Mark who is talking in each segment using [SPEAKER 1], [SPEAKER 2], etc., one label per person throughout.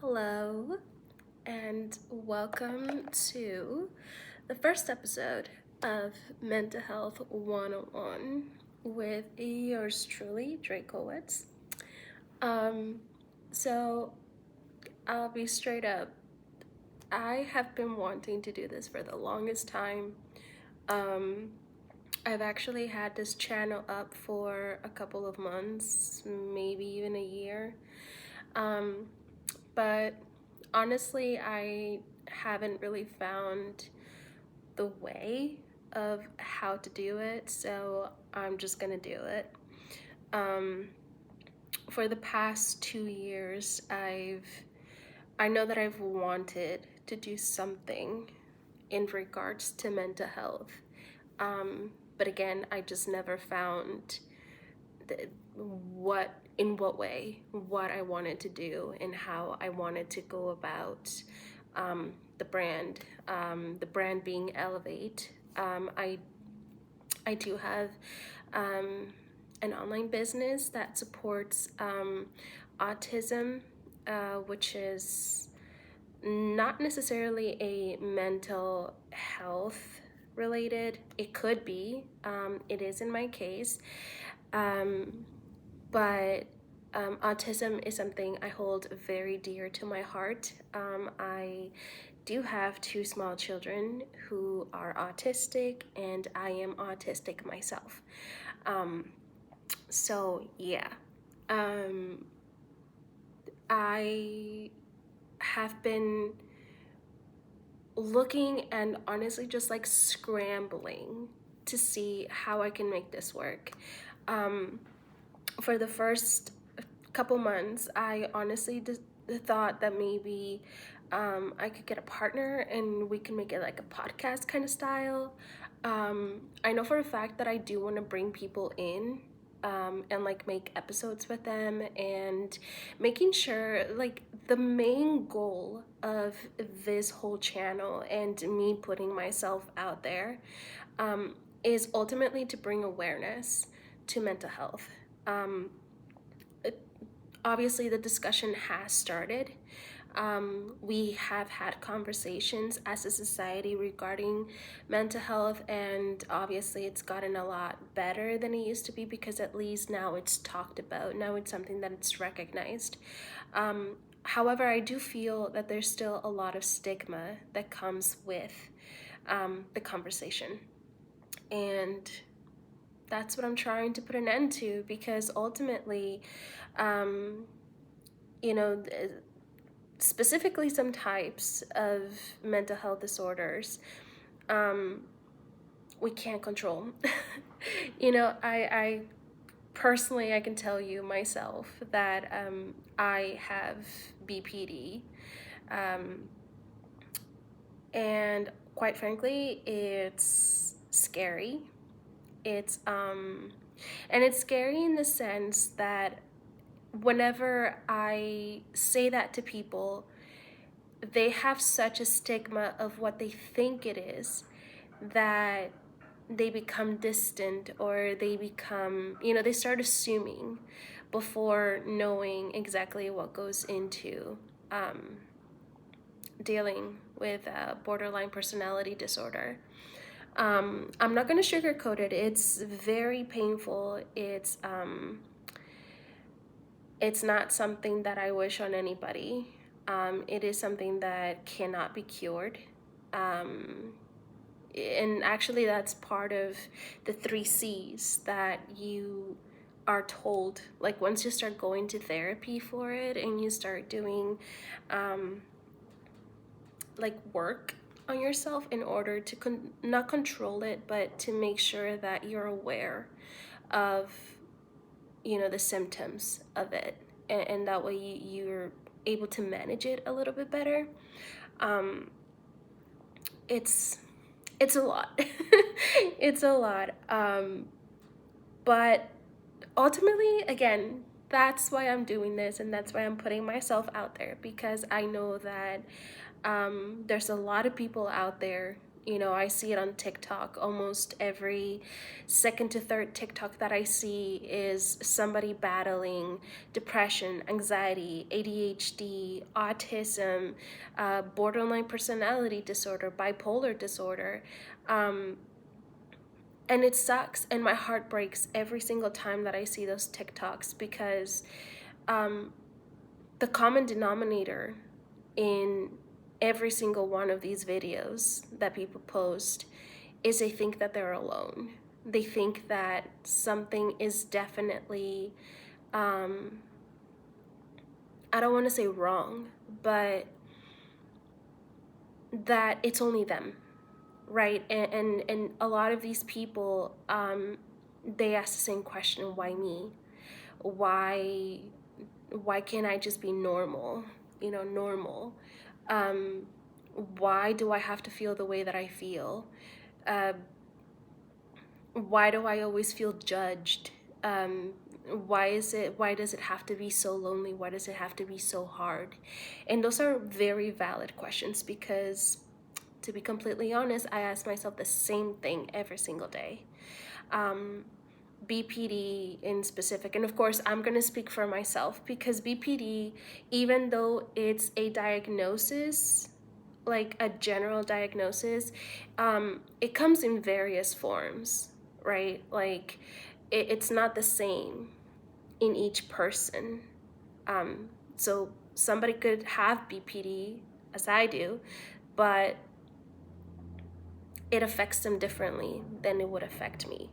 [SPEAKER 1] Hello, and welcome to the first episode of Mental Health 101 with yours truly, Drakowitz. Um, so I'll be straight up. I have been wanting to do this for the longest time. Um, I've actually had this channel up for a couple of months, maybe even a year. Um, but honestly, I haven't really found the way of how to do it, so I'm just gonna do it. Um, for the past 2 years, I know that I've wanted to do something in regards to mental health. But again, I just never found the, what way, what I wanted to do, and how I wanted to go about the brand being Elevate. I do have an online business that supports autism, which is not necessarily a mental health related. It could be. It is in my case. Um, but autism is something I hold very dear to my heart. I do have two small children who are autistic, and I am autistic myself. Um, so, yeah. Um, I have been looking and honestly just like scrambling to see how I can make this work. For the first couple months, I honestly thought that maybe I could get a partner and we can make it like a podcast kind of style. I know for a fact that I do want to bring people in and like make episodes with them, and making sure like the main goal of this whole channel and me putting myself out there is ultimately to bring awareness to mental health. Um, Obviously, the discussion has started. We have had conversations as a society regarding mental health, and obviously, it's gotten a lot better than it used to be because at least now it's talked about. Now it's something that it's recognized. However, I do feel that there's still a lot of stigma that comes with the conversation. And that's what I'm trying to put an end to, because ultimately, um, you know, specifically some types of mental health disorders, um, we can't control. I personally, I can tell you myself that I have BPD. Um, and quite frankly, it's scary. And it's scary in the sense that whenever I say that to people, they have such a stigma of what they think it is that they become distant, or they become, they start assuming before knowing exactly what goes into dealing with borderline personality disorder. I'm not going to sugarcoat it. It's very painful. It's not something that I wish on anybody. It is something that cannot be cured. And actually, that's part of the 3 C's that you are told. Like, once you start going to therapy for it and you start doing like work on yourself in order to not control it, but to make sure that you're aware of the symptoms of it, and that way you're able to manage it a little bit better. Um, it's it's a lot. It's a lot. But ultimately, again, that's why I'm doing this, and that's why I'm putting myself out there, because I know that there's a lot of people out there You know, I see it on TikTok. Almost every second to third TikTok that I see is somebody battling depression, anxiety, ADHD, autism, borderline personality disorder, bipolar disorder. Um, and it sucks, and my heart breaks every single time that I see those TikToks, because um, the common denominator in every single one of these videos that people post is they think that they're alone. They think that something is definitely, I don't want to say wrong, but that it's only them, right? And a lot of these people, they ask the same question: why me? Why can't I just be normal? You know, normal. Um, why do I have to feel the way that I feel? Uh, why do I always feel judged? Um, why does it have to be so lonely? Why does it have to be so hard? And those are very valid questions, because to be completely honest, I ask myself the same thing every single day. BPD in specific, and of course I'm going to speak for myself, because BPD, even though it's a diagnosis, like a general diagnosis, it comes in various forms, right? Like it's not the same in each person. So somebody could have BPD as I do, but it affects them differently than it would affect me.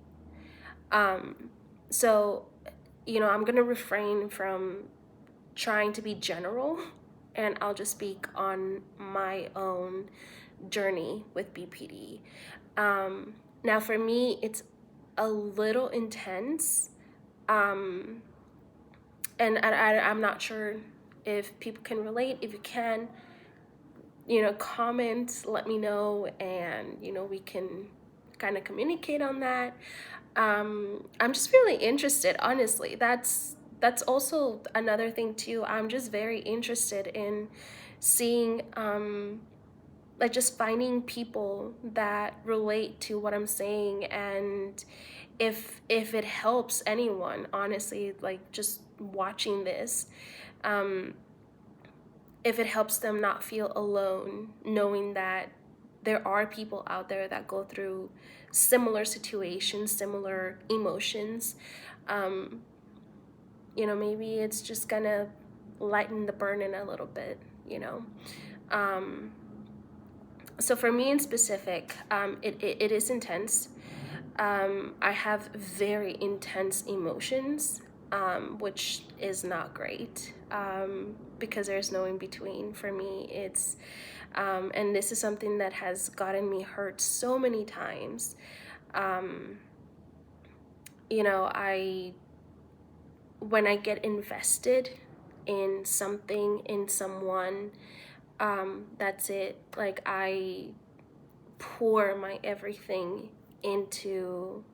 [SPEAKER 1] So, you know, I'm going to refrain from trying to be general, and I'll just speak on my own journey with BPD. Now, for me, it's a little intense, and I'm not sure if people can relate. If you can, you know, comment, let me know, and, you know, we can kind of communicate on that. I'm just really interested, honestly. That's also another thing too. I'm just very interested in seeing, like, just finding people that relate to what I'm saying, and if it helps anyone, honestly, like, just watching this, if it helps them not feel alone, knowing that there are people out there that go through similar situations, similar emotions. You know, maybe it's just gonna lighten the burden a little bit, you know. So for me in specific, it is intense. I have very intense emotions, which is not great, because there's no in between for me. And this is something that has gotten me hurt so many times. You know, when I get invested in something, in someone, that's it. Like, I pour my everything into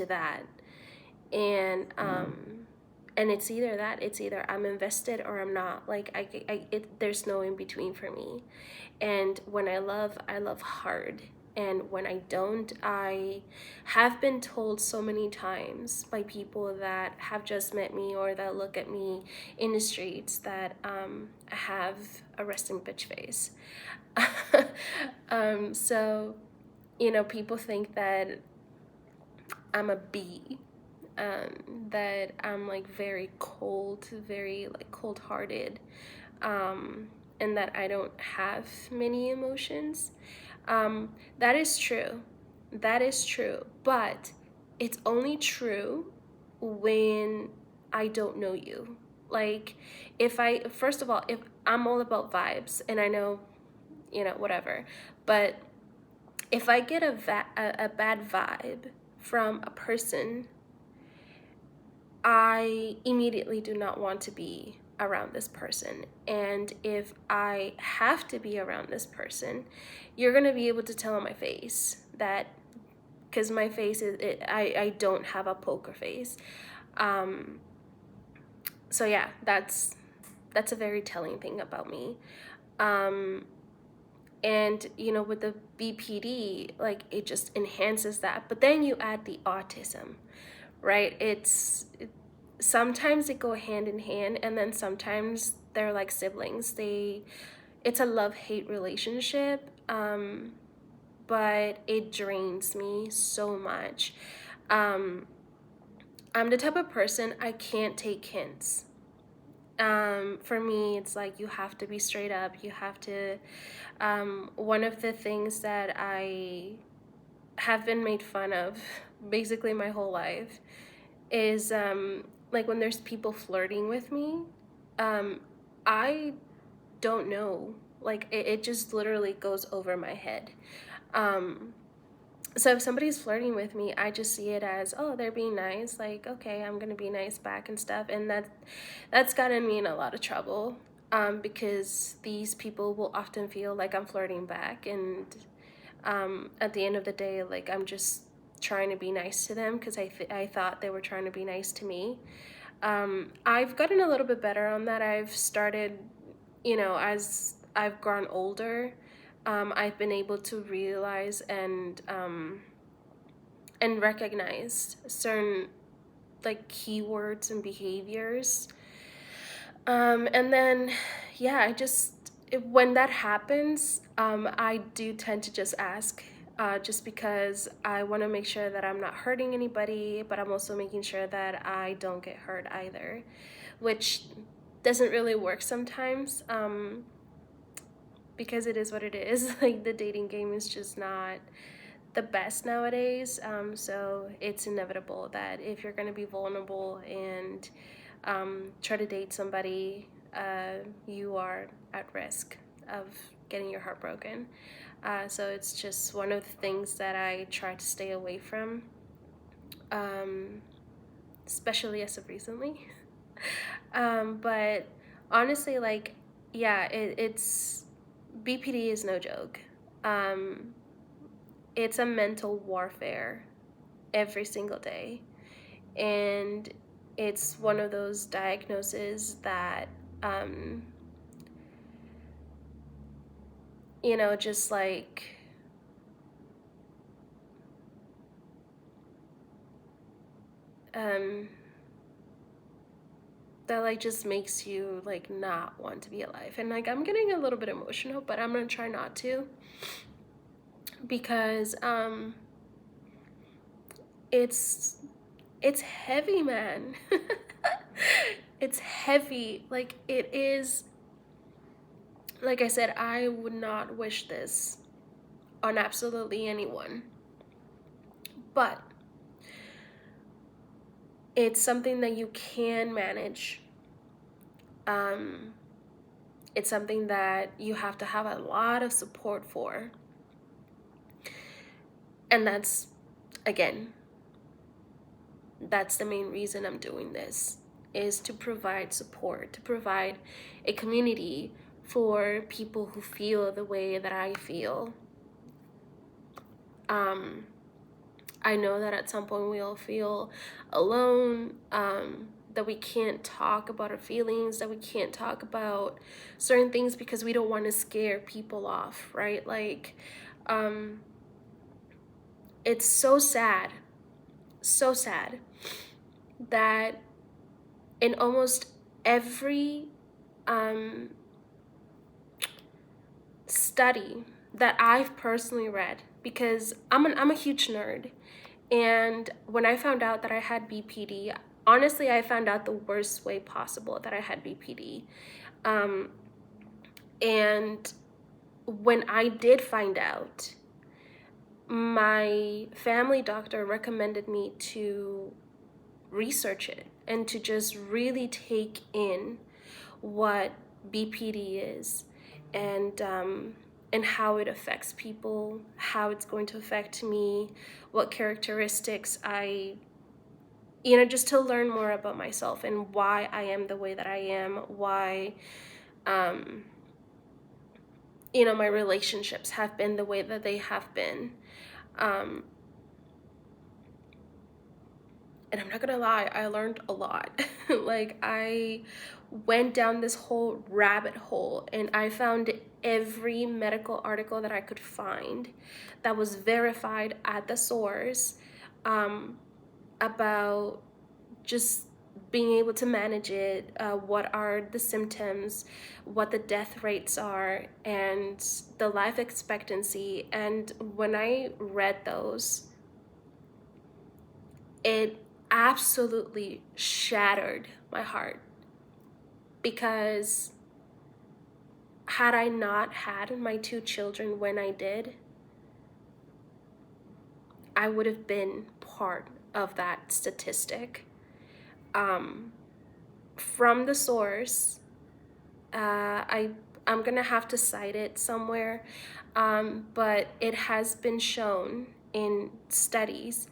[SPEAKER 1] that, and it's either that, it's either I'm invested or I'm not. Like, there's no in between for me. And when I love hard, and when I don't, I have been told so many times by people that have just met me or that look at me in the streets that I have a resting bitch face. So, you know, people think that I'm a bee, that I'm like very cold, very like cold-hearted, and that I don't have many emotions. That is true. That is true. But it's only true when I don't know you. Like, first of all, if I'm all about vibes, and I know, you know, whatever, but if I get a bad vibe from a person, I immediately do not want to be around this person. And if I have to be around this person, you're going to be able to tell on my face that, because my face I don't have a poker face. So yeah, that's a very telling thing about me. And, you know, with the BPD, like, it just enhances that. But then you add the autism, right? Sometimes they go hand in hand, and then sometimes they're like siblings. It's a love-hate relationship, but it drains me so much. I'm the type of person, I can't take hints. For me, it's like you have to be straight up. You have to. One of the things that I have been made fun of basically my whole life is like when there's people flirting with me. I don't know. Like it just literally goes over my head. So if somebody's flirting with me, I just see it as, oh, they're being nice. Like, okay, I'm gonna be nice back and stuff. And that's gotten me in a lot of trouble, because these people will often feel like I'm flirting back, and at the end of the day, like, I'm just trying to be nice to them because I thought they were trying to be nice to me. I've gotten a little bit better on that. I've started, you know, as I've grown older, I've been able to realize and recognize certain like keywords and behaviors. And then, yeah, when that happens, I do tend to just ask, just because I want to make sure that I'm not hurting anybody, but I'm also making sure that I don't get hurt either, which doesn't really work sometimes, because it is what it is. Like, the dating game is just not the best nowadays. So it's inevitable that if you're going to be vulnerable and try to date somebody, you are at risk of getting your heart broken. So it's just one of the things that I try to stay away from, especially as of recently. But honestly, like, yeah, it's BPD is no joke. It's a mental warfare every single day. And it's one of those diagnoses that, you know, just like, that like just makes you like not want to be alive. And like, I'm getting a little bit emotional, but I'm gonna try not to, because it's heavy, man. It's heavy. Like, it is, like I said, I would not wish this on absolutely anyone, but it's something that you can manage. It's something that you have to have a lot of support for. And again, that's the main reason I'm doing this, is to provide support, to provide a community for people who feel the way that I feel. I know that at some point we all feel alone, that we can't talk about our feelings, that we can't talk about certain things because we don't want to scare people off, right? Like, it's so sad that in almost every study that I've personally read, because I'm a huge nerd, and when I found out that I had BPD, honestly, I found out the worst way possible that I had BPD. And when I did find out, my family doctor recommended me to research it and to just really take in what BPD is, and how it affects people, how it's going to affect me, what characteristics just to learn more about myself and why I am the way that I am, why, my relationships have been the way that they have been. And I'm not gonna lie, I learned a lot. Like, I went down this whole rabbit hole and I found every medical article that I could find that was verified at the source, about just being able to manage it, what are the symptoms, what the death rates are, and the life expectancy. And when I read those, it absolutely shattered my heart, because had I not had my 2 children when I did, I would have been part of that statistic. From the source, I'm gonna have to cite it somewhere, but it has been shown in studies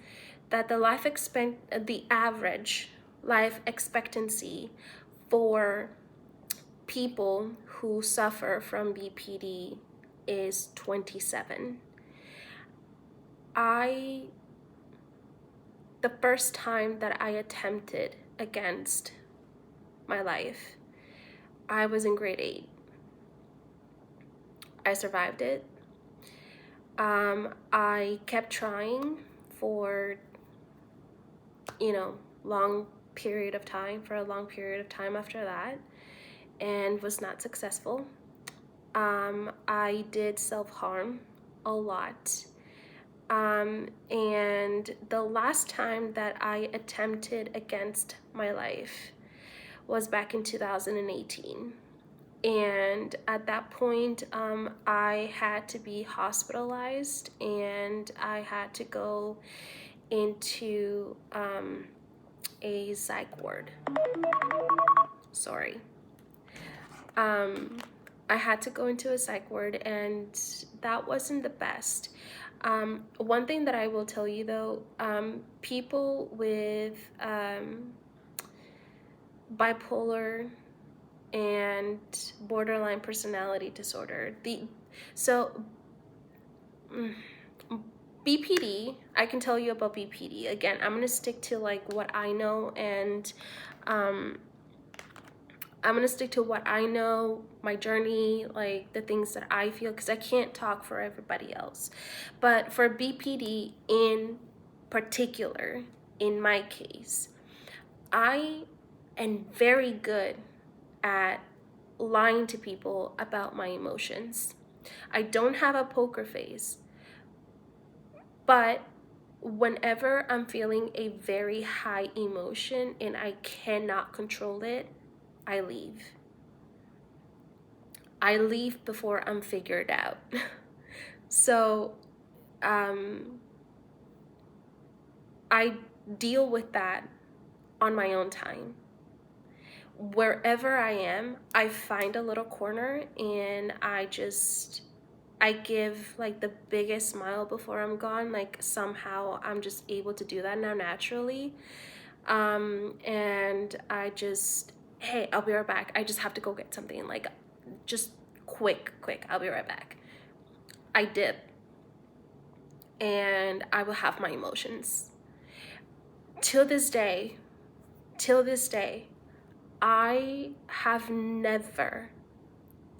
[SPEAKER 1] that the average life expectancy for people who suffer from BPD is 27. The first time that I attempted against my life, I was in grade 8. I survived it. I kept trying for, for a long period of time after that, and was not successful. I did self-harm a lot. And the last time that I attempted against my life was back in 2018. And at that point, I had to be hospitalized and I had to go into a psych ward. Sorry. I had to go into a psych ward, and that wasn't the best. One thing that I will tell you though, people with bipolar and borderline personality disorder, BPD, I can tell you about BPD. Again, I'm gonna stick to like what I know, and I'm gonna stick to what I know, my journey, like the things that I feel, because I can't talk for everybody else. But for BPD in particular, in my case, I am very good at lying to people about my emotions. I don't have a poker face, but whenever I'm feeling a very high emotion and I cannot control it, I leave. I leave before I'm figured out. So I deal with that on my own time. Wherever I am, I find a little corner and I give like the biggest smile before I'm gone. Like somehow I'm just able to do that now naturally. And I just, hey, I'll be right back. I just have to go get something, like just quick, I'll be right back. I dip and I will have my emotions. Till this day, I have never,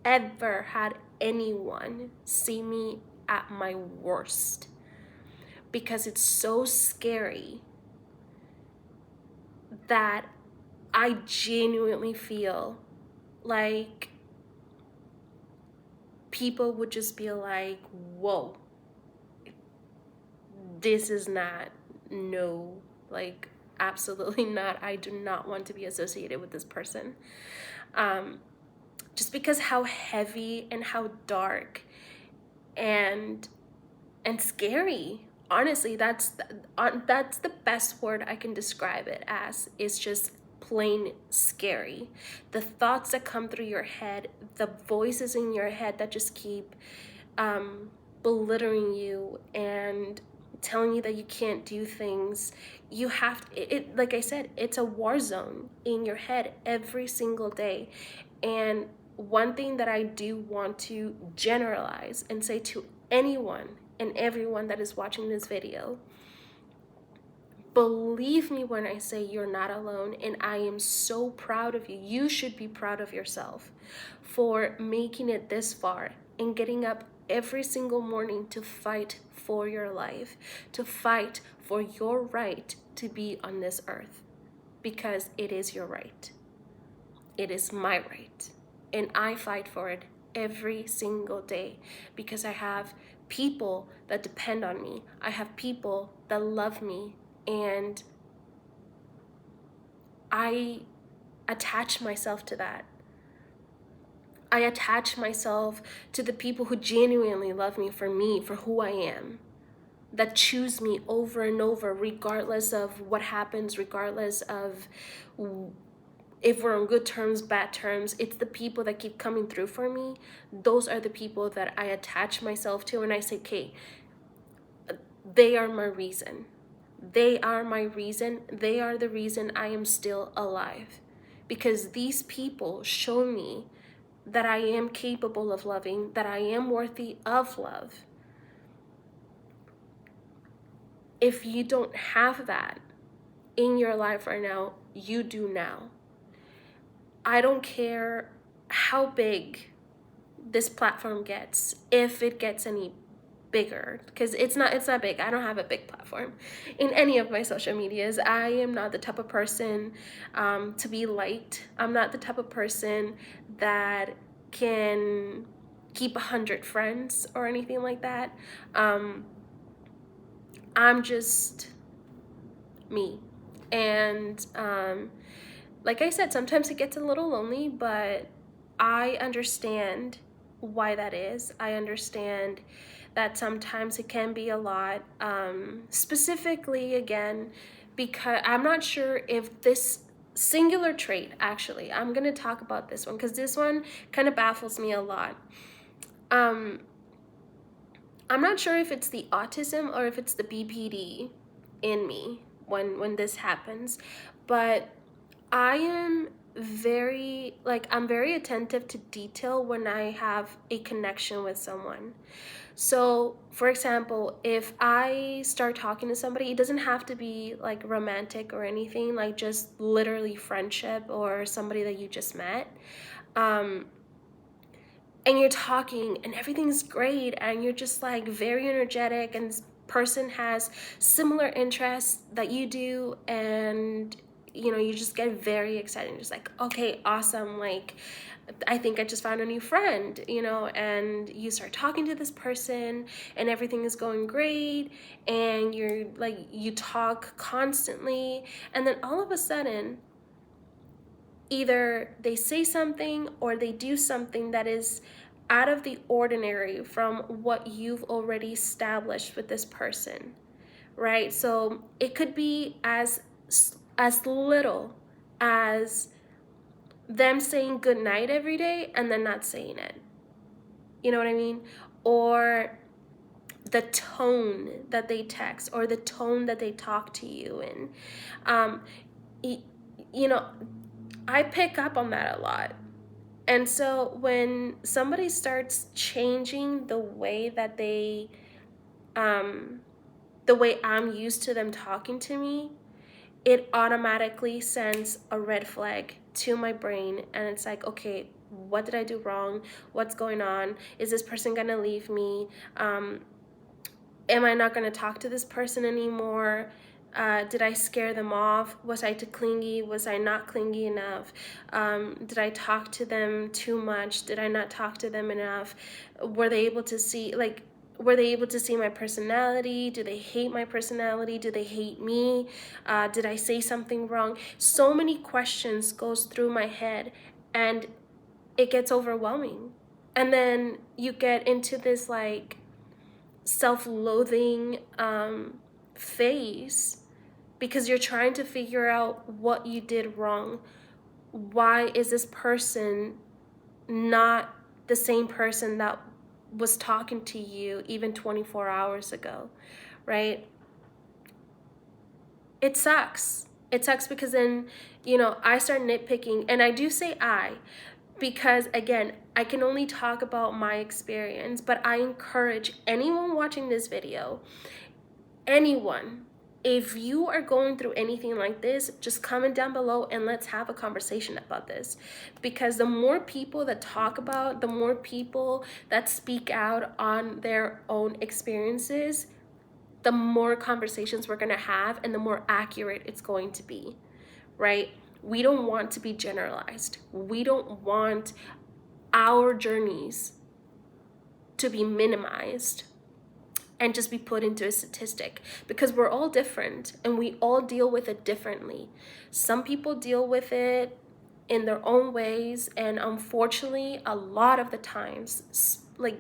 [SPEAKER 1] ever had anyone see me at my worst, because it's so scary that I genuinely feel like people would just be like, whoa, this is not, no, like absolutely not. I do not want to be associated with this person. Just because how heavy and how dark and scary, honestly, that's the best word I can describe it as. It's just plain scary. The thoughts that come through your head, the voices in your head that just keep belittling you and telling you that you can't do things. You have it, like I said, it's a war zone in your head every single day. And one thing that I do want to generalize and say to anyone and everyone that is watching this video: believe me when I say you're not alone, and I am so proud of you. You should be proud of yourself for making it this far and getting up every single morning to fight for your life, to fight for your right to be on this earth, because it is your right. It is my right, and I fight for it every single day because I have people that depend on me. I have people that love me, and I attach myself to that. I attach myself to the people who genuinely love me, for who I am, that choose me over and over, regardless of what happens, regardless of if we're on good terms, bad terms. It's the people that keep coming through for me. Those are the people that I attach myself to, and I say, okay, they are my reason. They are my reason. They are the reason I am still alive, because these people show me that I am capable of loving, that I am worthy of love. If you don't have that in your life right now, you do now. I don't care how big this platform gets, if it gets any bigger, because it's not big. I don't have a big platform in any of my social medias. I am not the type of person to be liked. I'm not the type of person that can keep 100 friends or anything like that. I'm just me. And like I said, sometimes it gets a little lonely, but I understand why that is. I understand that sometimes it can be a lot, specifically, again, because I'm not sure if this singular trait, actually, I'm going to talk about this one because this one kind of baffles me a lot. I'm not sure if it's the autism or if it's the BPD in me when this happens, but I am I'm very attentive to detail when I have a connection with someone. So, for example, if I start talking to somebody, it doesn't have to be like romantic or anything, like just literally friendship or somebody that you just met. And you're talking and everything's great and you're just like very energetic, and this person has similar interests that you do, and you just get very excited and just like, okay, awesome, like I think I just found a new friend, and you start talking to this person and everything is going great, and you talk constantly, and then all of a sudden either they say something or they do something that is out of the ordinary from what you've already established with this person, right? So it could be as little as them saying good night every day and then not saying it. You know what I mean? Or the tone that they text or the tone that they talk to you in. I pick up on that a lot. And so when somebody starts changing the way that the way I'm used to them talking to me, it automatically sends a red flag to my brain. And it's like, okay, what did I do wrong? What's going on? Is this person gonna leave me? Am I not gonna talk to this person anymore? Did I scare them off? Was I too clingy? Was I not clingy enough? Did I talk to them too much? Did I not talk to them enough? Were they able to see my personality? Do they hate my personality? Do they hate me? Did I say something wrong? So many questions goes through my head, and it gets overwhelming. And then you get into this like self-loathing phase, because you're trying to figure out what you did wrong. Why is this person not the same person that was talking to you even 24 hours ago, right? It sucks. It sucks because then, I start nitpicking, and I do say because again, I can only talk about my experience, but I encourage anyone watching this video, anyone, if you are going through anything like this, just comment down below and let's have a conversation about this. Because the more people that talk about, the more people that speak out on their own experiences, the more conversations we're going to have and the more accurate it's going to be, right? We don't want to be generalized. We don't want our journeys to be minimized and just be put into a statistic, because we're all different and we all deal with it differently. Some people deal with it in their own ways, and unfortunately a lot of the times, like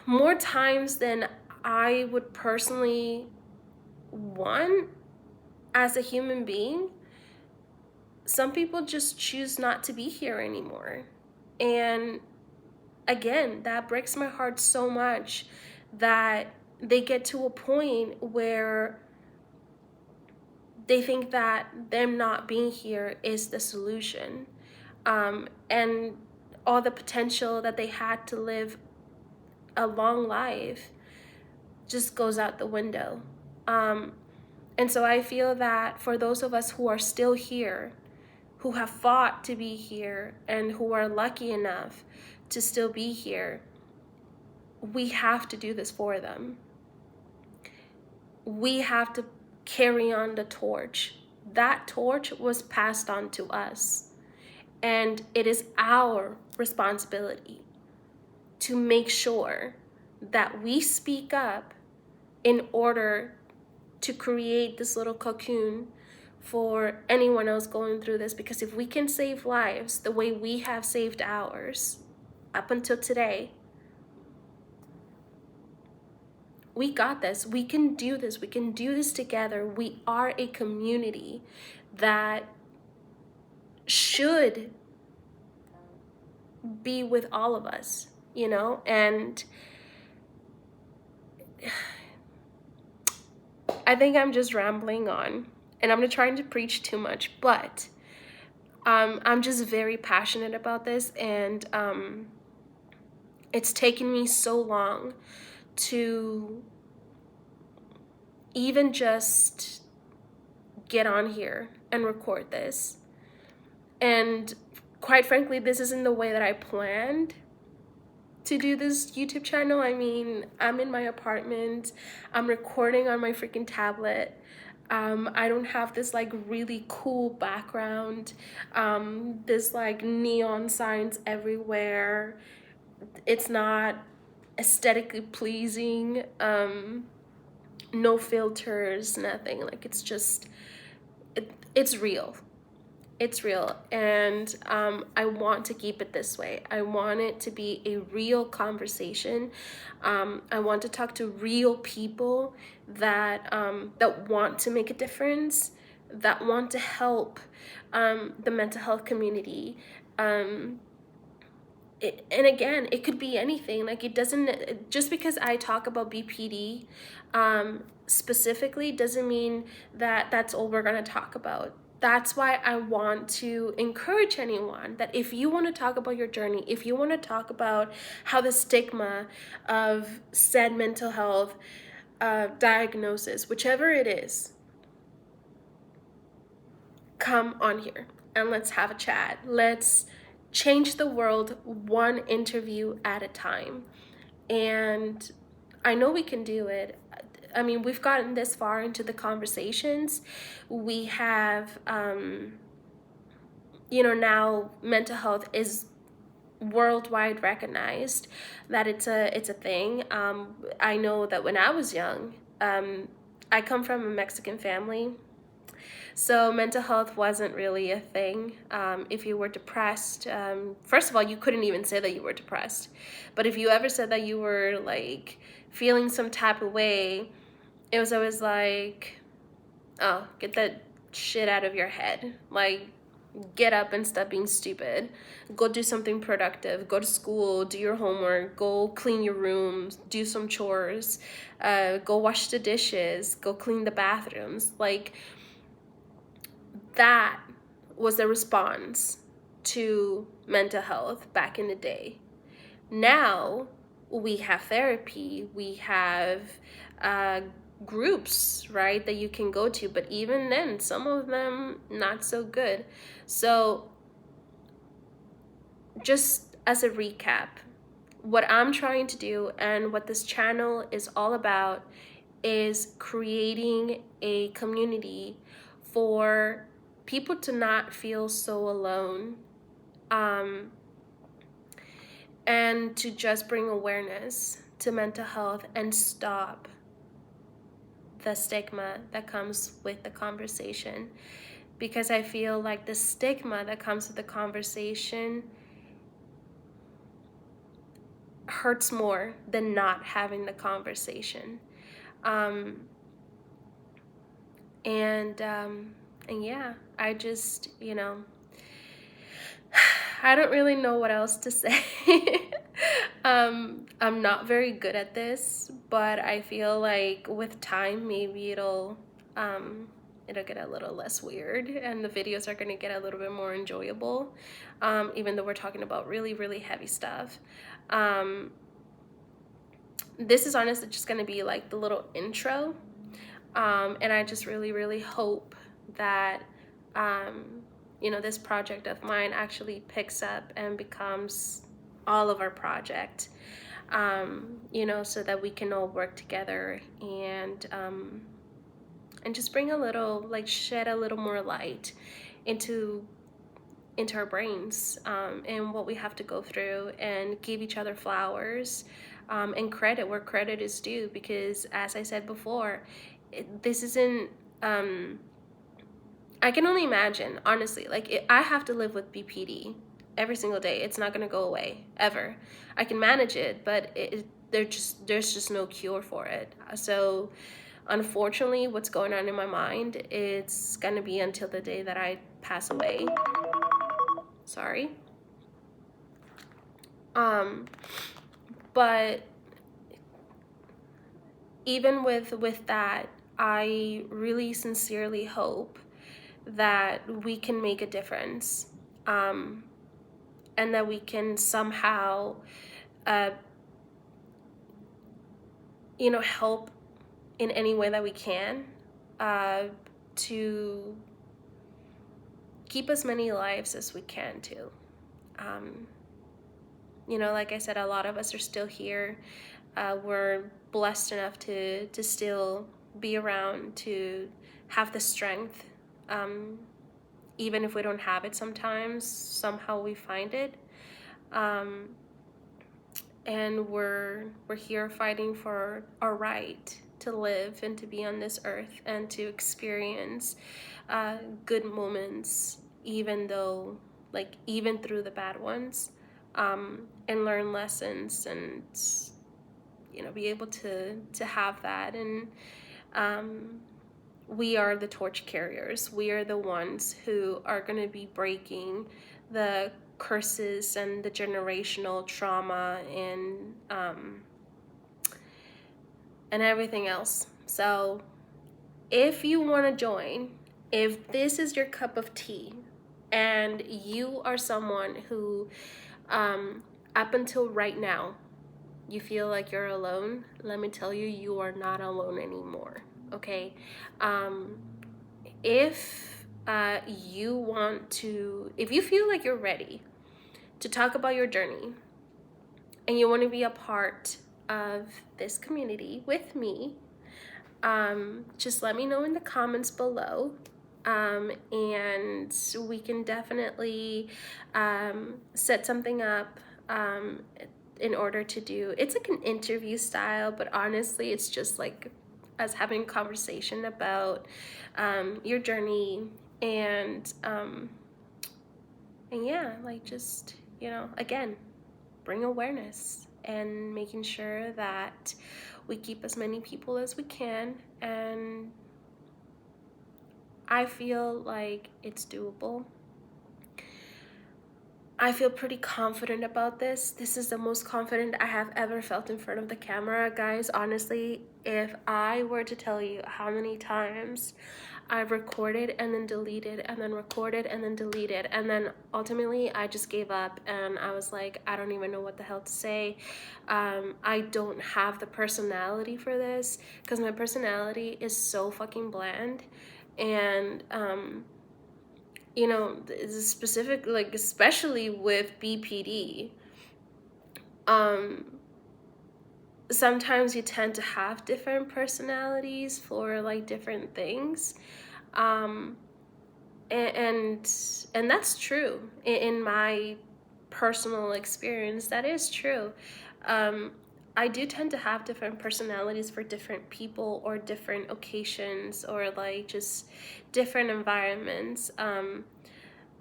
[SPEAKER 1] more times than I would personally want as a human being, some people just choose not to be here anymore. And again, that breaks my heart so much that they get to a point where they think that them not being here is the solution. And all the potential that they had to live a long life just goes out the window. And so I feel that for those of us who are still here, who have fought to be here, and who are lucky enough to still be here, we have to do this for them. We have to carry on the torch. That torch was passed on to us, and it is our responsibility to make sure that we speak up in order to create this little cocoon for anyone else going through this. Because if we can save lives the way we have saved ours up until today, we got this. We can do this. We can do this together. We are a community that should be with all of us, you know? And I think I'm just rambling on, and I'm not trying to preach too much, but I'm just very passionate about this, and it's taken me so long to even just get on here and record this. And quite frankly, this isn't the way that I planned to do this YouTube channel. I mean, I'm in my apartment, I'm recording on my freaking tablet. I don't have this like really cool background, this like neon signs everywhere. It's not aesthetically pleasing, no filters, nothing. Like, it's just, it's real. It's real, and I want to keep it this way. I want it to be a real conversation. I want to talk to real people that that want to make a difference, that want to help the mental health community. And again, it could be anything. Like, it doesn't, just because I talk about BPD specifically doesn't mean that that's all we're going to talk about. That's why I want to encourage anyone that if you want to talk about your journey, if you want to talk about how the stigma of said mental health diagnosis, whichever it is, come on here and let's have a chat. Let's change the world one interview at a time. And I know we can do it. I mean, we've gotten this far into the conversations. We have, you know, now mental health is worldwide recognized, that it's a thing. I know that when I was young, I come from a Mexican family, so mental health wasn't really a thing. If you were depressed, first of all, you couldn't even say that you were depressed. But if you ever said that you were like feeling some type of way, it was always like, oh, get that shit out of your head. Like, get up and stop being stupid. Go do something productive. Go to school, do your homework, go clean your room, do some chores, go wash the dishes, go clean the bathrooms. Like, that was the response to mental health back in the day. Now we have therapy, we have groups, right, that you can go to, but even then, some of them not so good. So just as a recap, what I'm trying to do and what this channel is all about is creating a community for people to not feel so alone, and to just bring awareness to mental health and stop the stigma that comes with the conversation. Because I feel like the stigma that comes with the conversation hurts more than not having the conversation. And yeah, I just, I don't really know what else to say. I'm not very good at this, but I feel like with time, maybe it'll get a little less weird, and the videos are gonna get a little bit more enjoyable, even though we're talking about really, really heavy stuff. This is honestly just gonna be like the little intro, and I just really, really hope that this project of mine actually picks up and becomes all of our project, so that we can all work together and just bring a little, like, shed a little more light into our brains, and what we have to go through, and give each other flowers, and credit where credit is due, because as I said before, this isn't, I can only imagine, honestly, like, I have to live with BPD every single day. It's not going to go away, ever. I can manage it, but there's just no cure for it. So unfortunately, what's going on in my mind, it's going to be until the day that I pass away. Sorry. But even with that, I really sincerely hope that we can make a difference, and that we can somehow help in any way that we can, to keep as many lives as we can too. Like I said, a lot of us are still here. We're blessed enough to still be around, to have the strength. Even if we don't have it sometimes, somehow we find it. And we're here fighting for our right to live and to be on this earth, and to experience good moments, even through the bad ones, and learn lessons, and be able to have that. And we are the torch carriers. We are the ones who are going to be breaking the curses and the generational trauma, and everything else. So if you want to join, if this is your cup of tea, and you are someone who, up until right now, you feel like you're alone, let me tell you, you are not alone anymore, okay? If you feel like you're ready to talk about your journey, and you want to be a part of this community with me, just let me know in the comments below, and we can definitely set something up, in order to do, it's like an interview style, but honestly it's just like us having a conversation about your journey, and yeah, like, just, again, bring awareness, and making sure that we keep as many people as we can. And I feel like it's doable. I feel pretty confident about this. This is the most confident I have ever felt in front of the camera, guys. Honestly, if I were to tell you how many times I recorded and then deleted and then recorded and then deleted, and then ultimately I just gave up and I was like, I don't even know what the hell to say. I don't have the personality for this because my personality is so fucking bland. And you know, specific, like especially with BPD, sometimes you tend to have different personalities for like different things. um and that's true. In my personal experience, that is true. I do tend to have different personalities for different people or different occasions or like just different environments.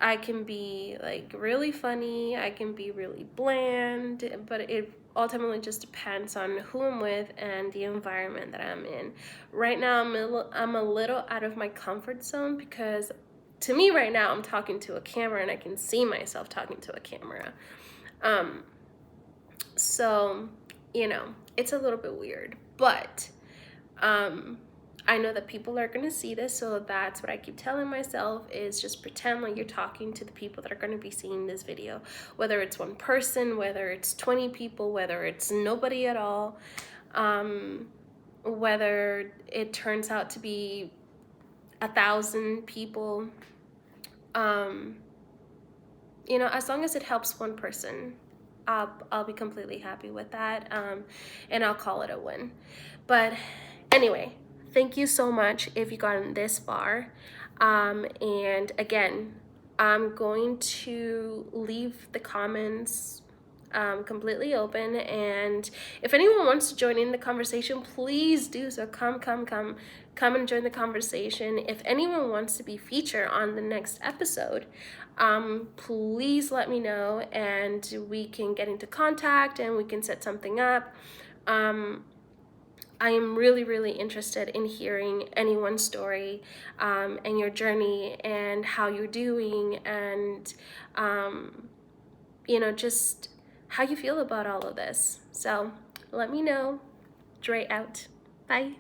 [SPEAKER 1] I can be like really funny, I can be really bland, but it ultimately just depends on who I'm with and the environment that I'm in. Right now, I'm a little out of my comfort zone because to me right now, I'm talking to a camera and I can see myself talking to a camera. So, you know, it's a little bit weird, but I know that people are going to see this, so that's what I keep telling myself is just pretend like you're talking to the people that are going to be seeing this video, whether it's one person, whether it's 20 people, whether it's nobody at all, whether it turns out to be 1,000 people. You know, as long as it helps one person, I'll be completely happy with that, and I'll call it a win. But anyway, thank you so much if you've gotten this far. And again, I'm going to leave the comments completely open, and if anyone wants to join in the conversation, please do so. Come and join the conversation. If anyone wants to be featured on the next episode, please let me know and we can get into contact and we can set something up. I am really interested in hearing anyone's story, and your journey and how you're doing, and you know, just how you feel about all of this. So let me know. Dre out. Bye.